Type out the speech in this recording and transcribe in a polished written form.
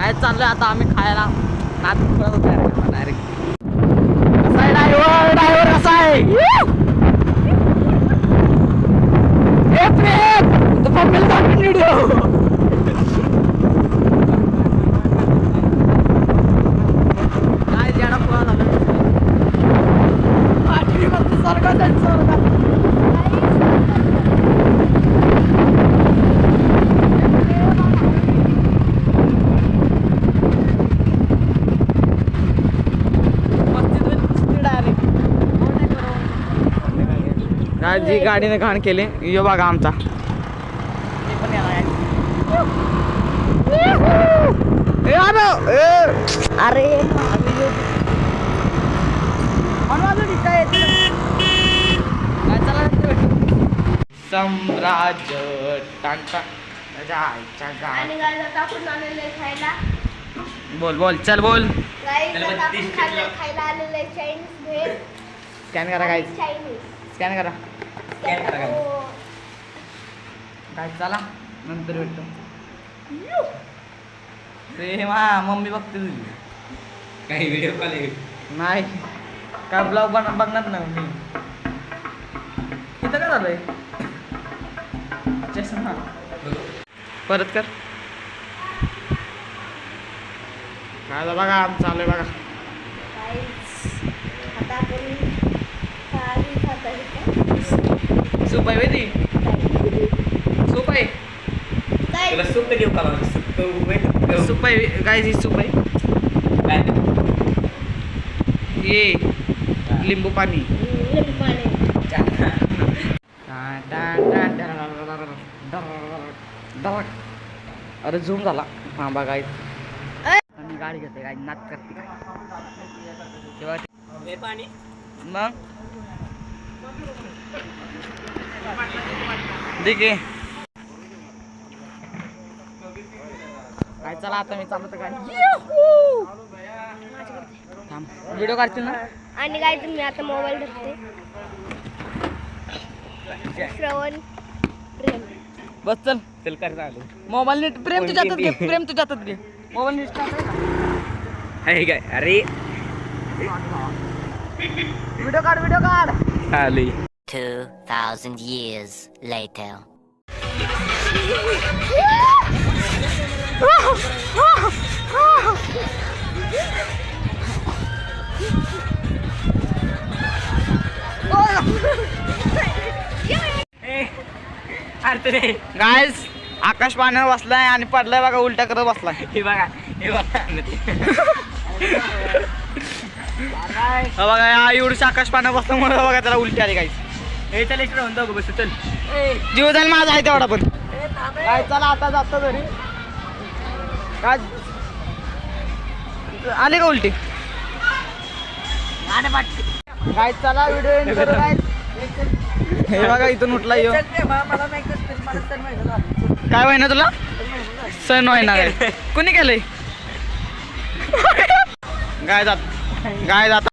काय चाललंय आता आम्ही खायला नात डायरेक्ट. कसा आहे ड्रायव्हर कसा आहे? ए प्रेम तो पप्पीला दाखवून व्हिडिओ. काय जेडा पुरा झालं आठवी मध्ये स्वर्गात. जी गाडीने घाण केले यो बघा आमचा. अरे सम्राज्य बोल बोल चल बोल. स्कॅन करा काय स्कॅन करा काय चला नंतर भेटतो. प्रेमा मम्मी बघते तुझी काही व्हिडिओ कॉल नाही काय ब्लॉग बघणार ना मी. इथं काय झालंय चष्मा परत कर. काय झालं बघा आम चालू आहे बघा. सूप आहे ती सूप आहे. तुला सूप तर घेऊ का? सूप आहे काय सूप आहे ये लिंबू पाणी. अरे झूम झाला हा बघा. आणि गाडी घेते काय नाच करते काय तेव्हा पाणी मग देखील काय चला आता मी चालवतो गाडी. थांब व्हिडिओ काढतील ना. आणि काय तुम्ही आता मोबाईल धरते श्रवण प्रेम बस चल चल कर चालू. मोबाईल नीट प्रेम तुझ्या हातात घे. प्रेम तुझ्या हातात घे मोबाईल नीट आहे काय अरे व्हिडिओ काढ आली. 2,000 years later. गायस आकाश पाण्यावर बसलाय आणि पडलाय बघा उलट्या करत बसलाय. हे बघा हे बघा बघा एवढं आकाश पाण्यावर बसल्यामुळे बघा त्याला उलटी आली गाईस. हे चल इकडे म्हणतो बस चल. जीव जाईल माझा आहे तेवढा पण काय चला आता जातो घरी. काय आली का उलटी काय चला व्हिडिओ काय. हे बघा इथून उठला येऊ काय व्हाय ना तुला सण व्हायना कुणी केलंय. गाय जात